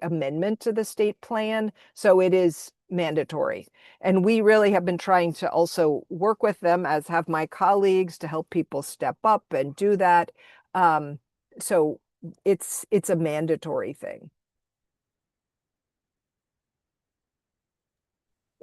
amendment to the state plan, so it is mandatory. And we really have been trying to also work with them, as have my colleagues, to help people step up and do that. So it's a mandatory thing.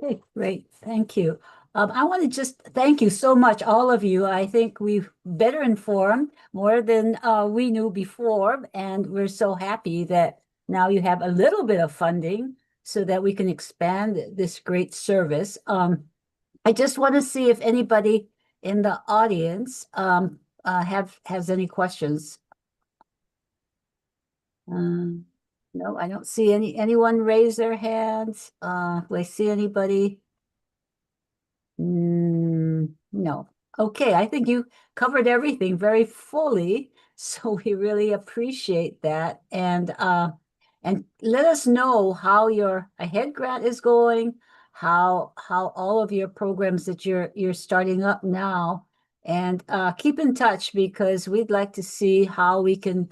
Okay, great. Thank you. I want to just thank you so much, all of you. I think we've better informed more than we knew before, and we're so happy that now you have a little bit of funding so that we can expand this great service. I just want to see if anybody in the audience has any questions. No, I don't see anyone raise their hands. Do I see anybody? No. Okay, I think you covered everything very fully, so we really appreciate that. And let us know how your ahead grant is going, how all of your programs that you're starting up now, and keep in touch because we'd like to see how we can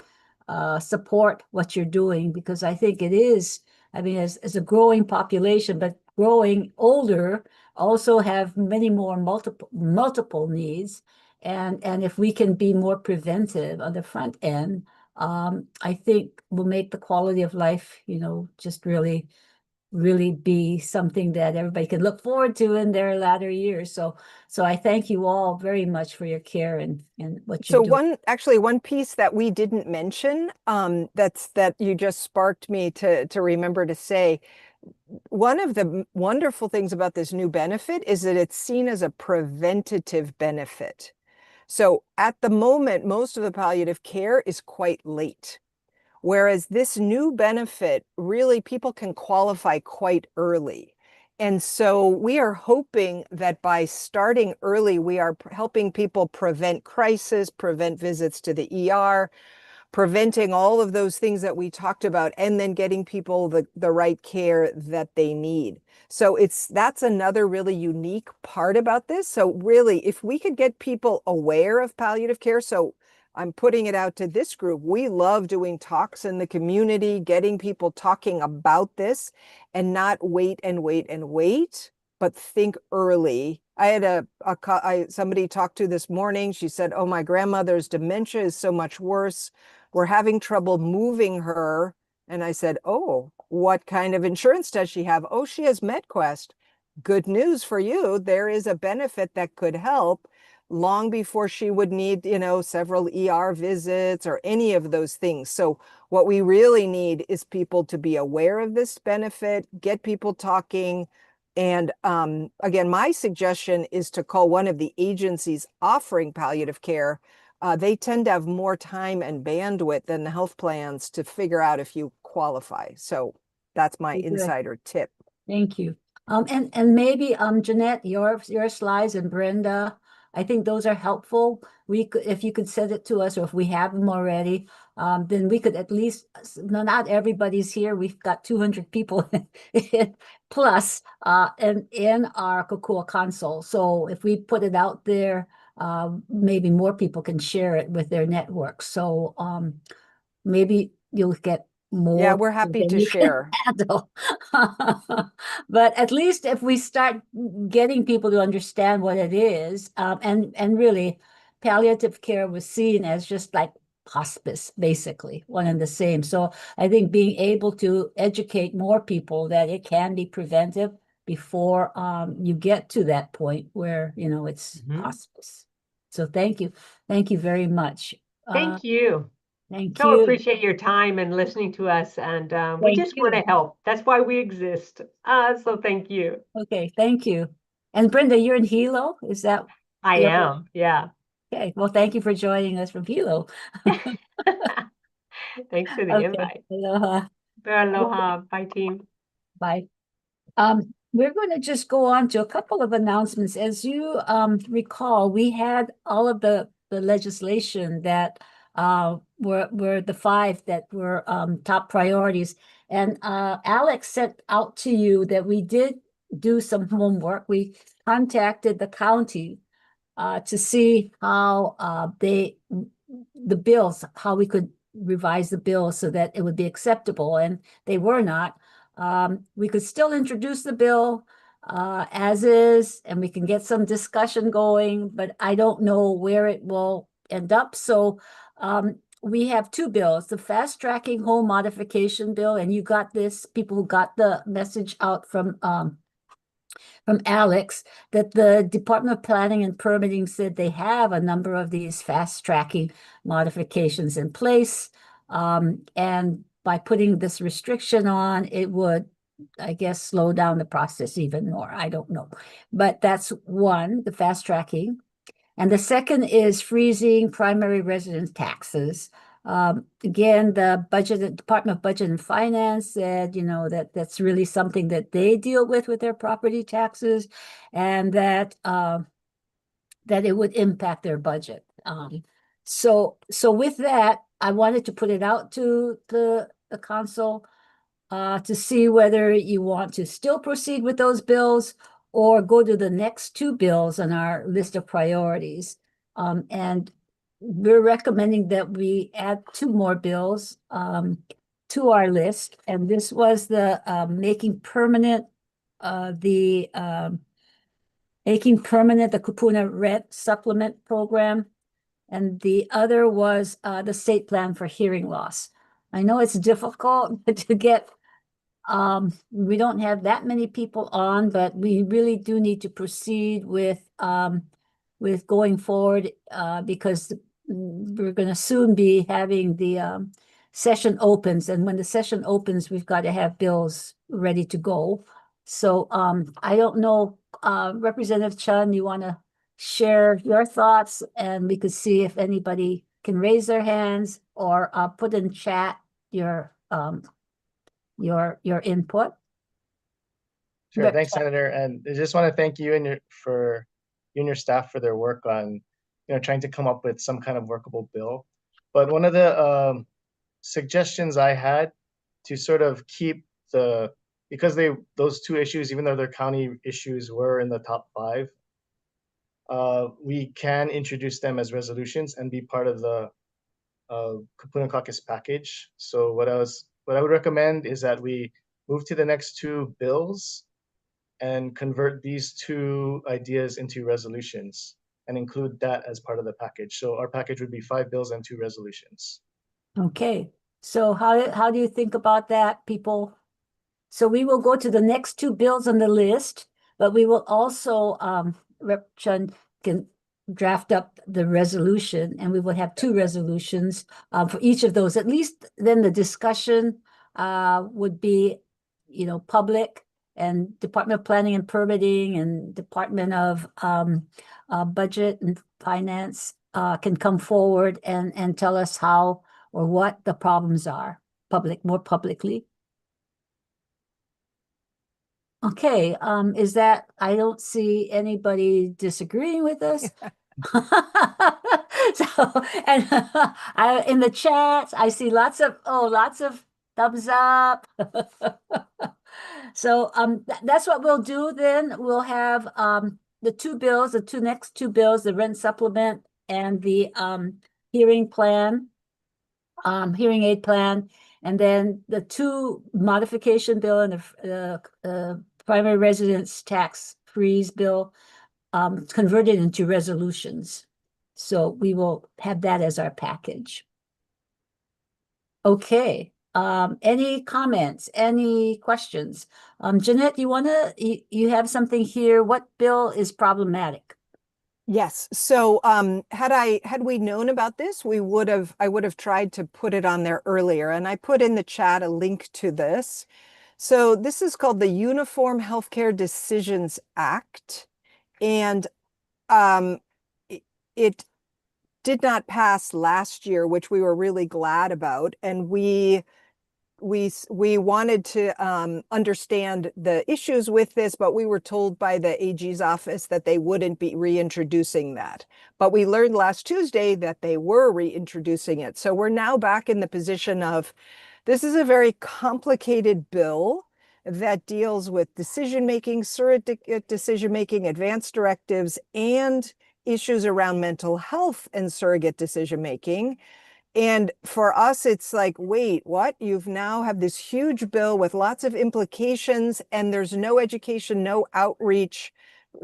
support what you're doing because I think it is, I mean, as a growing population, but growing older also have many more multiple needs. And if we can be more preventive on the front end, I think will make the quality of life, just really, really be something that everybody can look forward to in their latter years. So I thank you all very much for your care and what you're doing. One piece that we didn't mention, that you just sparked me to remember to say, one of the wonderful things about this new benefit is that it's seen as a preventative benefit. So at the moment, most of the palliative care is quite late. Whereas this new benefit, really people can qualify quite early. And so we are hoping that by starting early, we are helping people prevent crisis, prevent visits to the ER, preventing all of those things that we talked about, and then getting people the right care that they need. So that's another really unique part about this. So really, if we could get people aware of palliative care, so I'm putting it out to this group. We love doing talks in the community, getting people talking about this and not wait and wait and wait, but think early. I had somebody talked to this morning. She said, oh, my grandmother's dementia is so much worse. We're having trouble moving her. And I said, oh, what kind of insurance does she have? Oh, she has MedQuest. Good news for you. There is a benefit that could help long before she would need, several ER visits or any of those things. So what we really need is people to be aware of this benefit, get people talking. And again, my suggestion is to call one of the agencies offering palliative care. They tend to have more time and bandwidth than the health plans to figure out if you qualify. So that's my insider tip. Thank you. And maybe Jeanette, your slides, and Brenda, I think those are helpful. If you could send it to us, or if we have them already, then we could at least, not everybody's here. We've got 200 people plus in our Kokua console. So if we put it out there, maybe more people can share it with their network. So maybe you'll get more. Yeah, we're happy to share. But at least if we start getting people to understand what it is, and really palliative care was seen as just like hospice, basically one and the same. So I think being able to educate more people that it can be preventive before you get to that point where it's hospice. So thank you very much. Thank you. Thank So you. appreciate your time and listening to us, and we just want to help. That's why we exist. So thank you. Okay, thank you. And Brenda, you're in Hilo, is that? I am, yeah. Okay, well, thank you for joining us from Hilo. Thanks for the invite. Aloha. Aloha. Bye, team. Bye. We're going to just go on to a couple of announcements. As you recall, we had all of the legislation that were the 5 that were top priorities. And Alex sent out to you that we did do some homework. We contacted the county to see how the bills, how we could revise the bill so that it would be acceptable, and they were not. We could still introduce the bill as is, and we can get some discussion going, but I don't know where it will end up. So we have two bills, the fast tracking home modification bill, and you got this, people who got the message out from Alex, that the Department of Planning and Permitting said they have a number of these fast tracking modifications in place. And by putting this restriction on, it would, I guess, slow down the process even more. I don't know. But that's one, the fast tracking. And the second is freezing primary residence taxes. Again, the Department of Budget and Finance said, that that's really something that they deal with their property taxes, and that it would impact their budget. So with that, I wanted to put it out to the council to see whether you want to still proceed with those bills or go to the next two bills on our list of priorities. And we're recommending that we add two more bills to our list. And this was the making permanent the Kupuna Rent Supplement Program. And the other was the state plan for hearing loss. I know it's difficult to get, we don't have that many people on, but we really do need to proceed with going forward because we're going to soon be having the session opens. And when the session opens, we've got to have bills ready to go. So I don't know, Representative Chun, you want to share your thoughts, and we could see if anybody can raise their hands or put in chat your input. Sure, thanks, Senator. And I just want to thank you and your staff for their work on, trying to come up with some kind of workable bill. But one of the suggestions I had to sort of keep because those two issues, even though they're county issues, were in the top 5, we can introduce them as resolutions and be part of the Kupuna Caucus package. So what I would recommend is that we move to the next two bills and convert these two ideas into resolutions and include that as part of the package. So our package would be 5 bills and 2 resolutions. Okay, so how do you think about that, people? So we will go to the next 2 bills on the list, but we will also, Rep. Chun can draft up the resolution, and we will have 2 resolutions for each of those. At least then the discussion would be, public, and Department of Planning and Permitting and Department of Budget and Finance can come forward and tell us how or what the problems are more publicly. Okay, I don't see anybody disagreeing with us. So, and in the chat, I see lots of thumbs up. So that's what we'll do then. We'll have the 2 bills, next 2 bills, the rent supplement and the hearing aid plan, and then the 2 modification bill and the primary residence tax freeze bill converted into resolutions. So we will have that as our package. Okay. Any comments, any questions? Jeanette, you have something here. What bill is problematic? Yes. So had we known about this, I would have tried to put it on there earlier. And I put in the chat a link to this. So this is called the Uniform Healthcare Decisions Act. And it did not pass last year, which we were really glad about. And we wanted to understand the issues with this, but we were told by the AG's office that they wouldn't be reintroducing that. But we learned last Tuesday that they were reintroducing it. So we're now back in the position of, this is a very complicated bill. that deals with decision-making, surrogate decision-making, advanced directives, and issues around mental health and surrogate decision-making. And for us, it's like, wait, what? You've now have this huge bill with lots of implications, and there's no education, no outreach.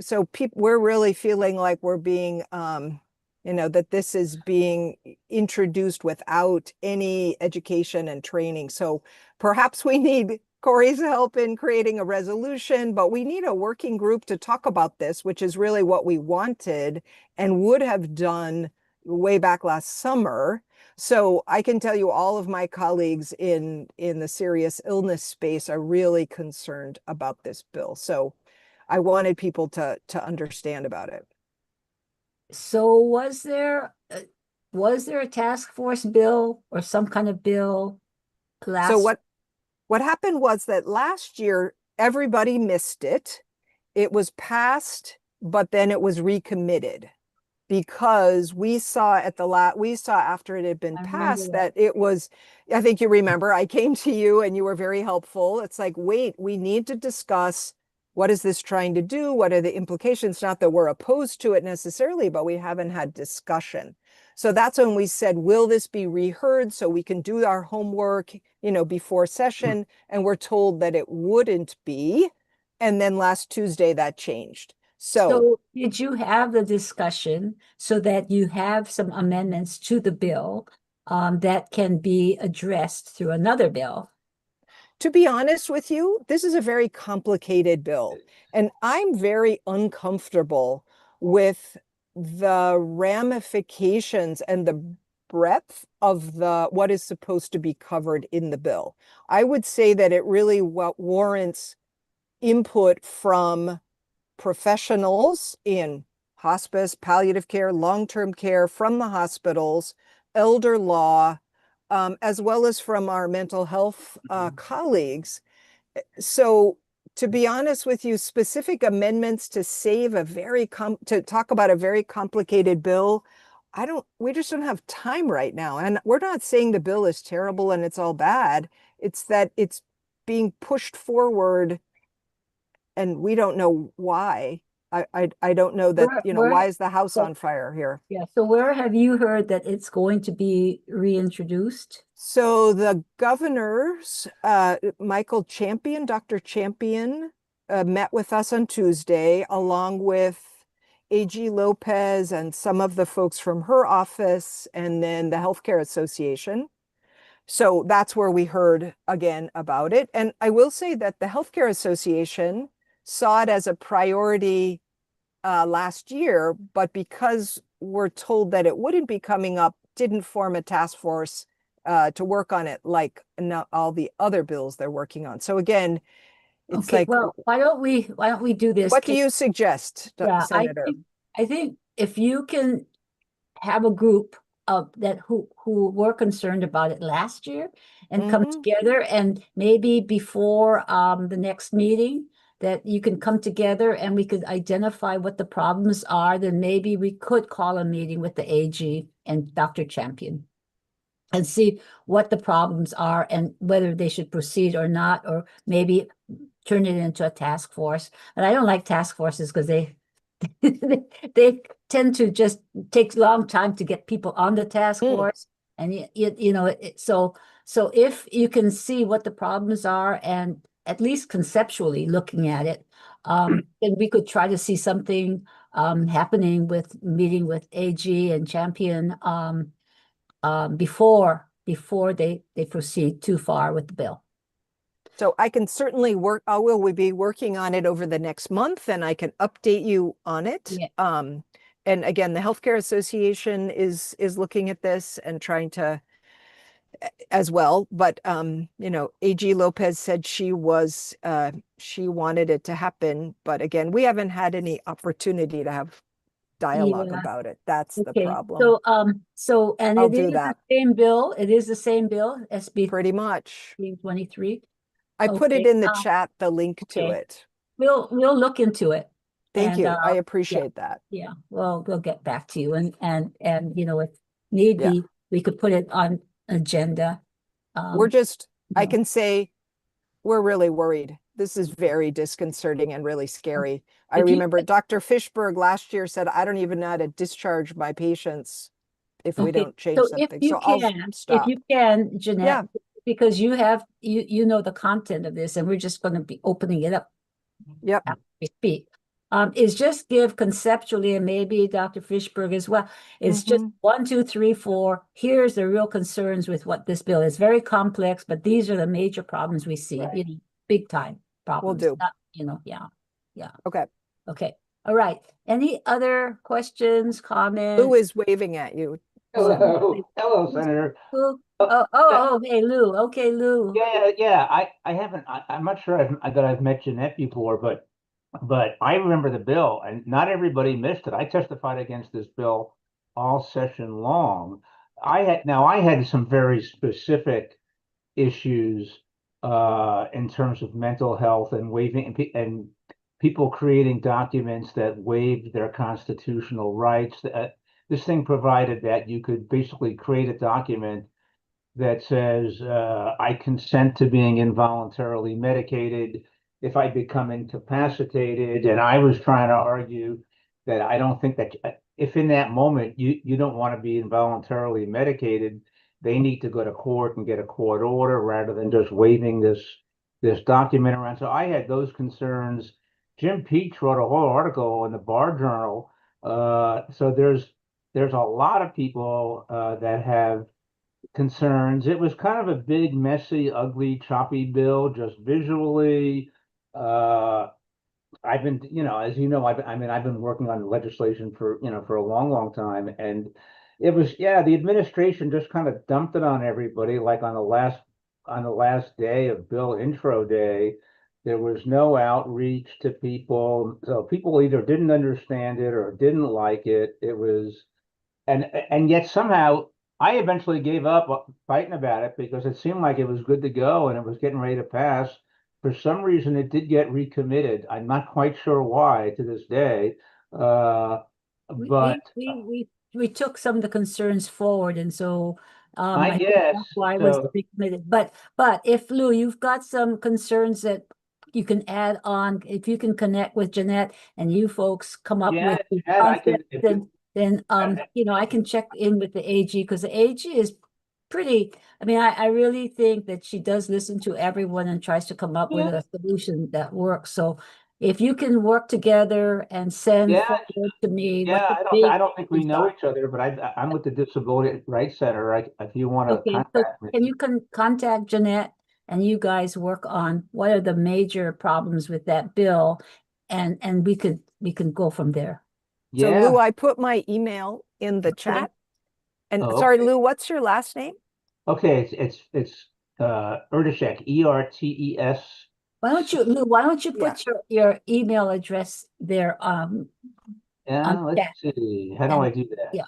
So we're really feeling like we're being, that this is being introduced without any education and training. So perhaps we need Corey's help in creating a resolution, but we need a working group to talk about this, which is really what we wanted and would have done way back last summer. So I can tell you all of my colleagues in the serious illness space are really concerned about this bill. So I wanted people to understand about it. So was there a task force bill or some kind of bill last? So what happened was that last year, everybody missed it. It was passed, but then it was recommitted because we saw after it had been passed that it was, I think you remember, I came to you and you were very helpful. It's like, wait, we need to discuss what is this trying to do? What are the implications? Not that we're opposed to it necessarily, but we haven't had discussion. So that's when we said, will this be reheard so we can do our homework, before session? And we're told that it wouldn't be. And then last Tuesday that changed. So did you have the discussion so that you have some amendments to the bill that can be addressed through another bill? To be honest with you, this is a very complicated bill, and I'm very uncomfortable with the ramifications and the breadth of what is supposed to be covered in the bill. I would say that it really warrants input from professionals in hospice, palliative care, long-term care, from the hospitals, elder law, as well as from our mental health colleagues. So to be honest with you, specific amendments to to talk about a very complicated bill, we just don't have time right now. And we're not saying the bill is terrible and it's all bad. It's that it's being pushed forward and we don't know why. I don't know that, why is the house on fire here? Yeah, so where have you heard that it's going to be reintroduced? So the governors, Dr. Champion, met with us on Tuesday, along with AG Lopez and some of the folks from her office, and then the Healthcare Association. So that's where we heard again about it. And I will say that the Healthcare Association saw it as a priority last year, but because we're told that it wouldn't be coming up, didn't form a task force to work on it like all the other bills they're working on. So again, it's Okay, like, well, why don't we do this? What do you suggest, Yeah, Senator? I think if you can have a group of who were concerned about it last year and come together, and maybe before the next meeting that you can come together and we could identify what the problems are, then maybe we could call a meeting with the AG and Dr. Champion and see what the problems are and whether they should proceed or not, or maybe turn it into a task force. And I don't like task forces because they tend to just take a long time to get people on the task force. And so if you can see what the problems are and at least conceptually looking at it, then we could try to see something happening with meeting with AG and Champion before they proceed too far with the bill. So I can certainly will be working on it over the next month, and I can update you on it. Yeah. And again, the Healthcare Association is looking at this and trying to as well. But AG Lopez said she wanted it to happen. But again, we haven't had any opportunity to have dialogue about it. That's the problem. So and I'll it do is that. the same bill. It is the same bill, SB Pretty much. 23. I put it in the chat, the link to it. We'll look into it. Thank you. I appreciate that. Yeah, well, we'll get back to you, and if need be, we could put it on agenda. I can say we're really worried. This is very disconcerting and really scary. I If you- remember Dr. Fishberg last year said, I don't even know how to discharge my patients if we Okay, don't change so something. if you So I'll can, stop. Jeanette, because you have, you know the content of this, and we're just going to be opening it up Yep. after we speak. Is just give conceptually, and maybe Dr. Fishberg as well, it's just 1, 2, 3, 4. Here's the real concerns with what this bill is. Very complex, but these are the major problems we see, Right. big time problems. do. Not, yeah. Okay. Okay. All right. Any other questions, comments? Lou is waving at you. Hello, Senator. Lou? Oh, Hey, Lou. Okay, Lou. yeah. I haven't. I'm not sure that I've met Jeanette before, but I remember the bill, and not everybody missed it. I testified against this bill all session long. I had some very specific issues in terms of mental health and waiving and people creating documents that waived their constitutional rights. This thing provided that you could basically create a document that says, I consent to being involuntarily medicated if I become incapacitated. And I was trying to argue that I don't think that if in that moment you don't want to be involuntarily medicated, they need to go to court and get a court order rather than just waiving this document around. So I had those concerns. Jim Peach wrote a whole article in the Bar Journal. So there's a lot of people that have concerns. It was kind of a big, messy, ugly, choppy bill, just visually. I've been, as you know, I've been working on legislation for a long, long time, and it was, the administration just kind of dumped it on everybody, like on the last day of bill intro day. There was no outreach to people, so people either didn't understand it or didn't like it. It was and yet somehow I eventually gave up fighting about it because it seemed like it was good to go and it was getting ready to pass. For some reason, it did get recommitted. I'm not quite sure why to this day. But We took some of the concerns forward, and so I I think guess that's why it was so. recommitted. But if Lou, you've got some concerns that you can add on, if you can connect with Jeanette and you folks come up Yeah, with the Ed, I can. concept, then I can check in with the AG, because the AG is pretty. I mean, I really think that she does listen to everyone and tries to come up with a solution that works. So if you can work together and send Yeah, forward to me what yeah. the I big don't think we issues know are. each other, but I'm with the Disability Rights Center. If you want to Okay, so contact me. can you contact Jeanette and you guys work on what are the major problems with that bill, and we can go from there. So Yeah. Lou, I put my email in the chat. And Oh, sorry, okay. Lou, what's your last name? Okay, it's Erdeshek, ERTES. Lou, why don't you put your email address there on Let's chat? see. How do I do that? Yeah.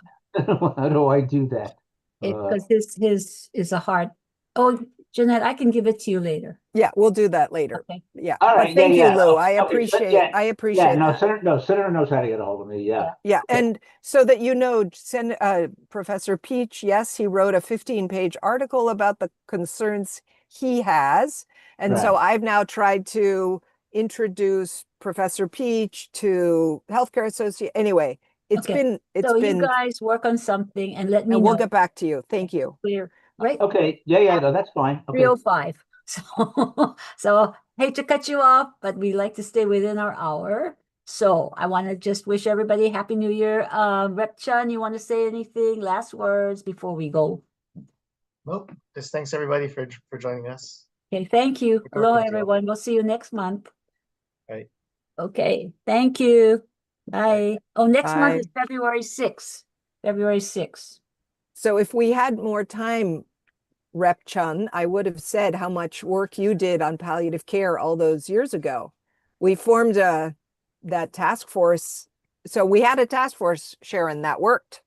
How do I do that? Because his is a hard. Oh, Jeanette, I can give it to you later. Yeah, we'll do that later. Okay. Yeah. All But right. thank you, Yeah. Lou. Okay, I but appreciate No, that. Senator knows how to get a hold of me. Yeah. Yeah, and so that you know, send Professor Peach, yes, he wrote a 15-page article about the concerns he has. And so Right. I've now tried to introduce Professor Peach to Healthcare Association. Anyway, it's Okay. been So you guys work on something and let me and we'll know. get back to you. Thank you. We're right Okay. Yeah. No, that's fine. Okay. 3:05. So hate to cut you off, but we like to stay within our hour. So I want to just wish everybody Happy New Year. Rep Chun, you want to say anything? Last words before we go? Nope. Just thanks everybody for joining us. Okay, thank you. Good Hello, talking to you all. everyone. We'll see you next month. Bye. Okay, thank you. Bye. Oh, next month Bye. is February 6th. February 6th. So if we had more time, Rep Chun, I would have said how much work you did on palliative care all those years ago. We formed that task force. So we had a task force, Sharon, that worked.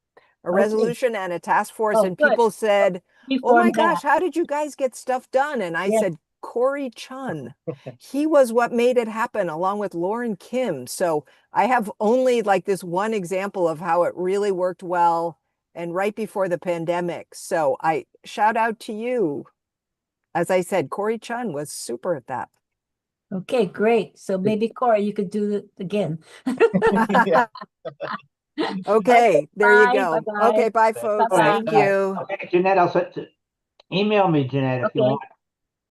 A resolution and a task force, Oh, and good. people said, We oh my formed gosh, that. how did you guys get stuff done? And I Yes. said, Corey Chun. He was what made it happen, along with Lauren Kim. So I have only like this one example of how it really worked well and right before the pandemic. So I shout out to you. As I said, Corey Chun was super at that. Okay, great. So maybe Corey, you could do it again. Yeah. Okay, there you bye, go. bye-bye. Okay, bye, folks. Bye-bye. Thank you. Okay, Jeanette, email me, Jeanette, if you Okay. want.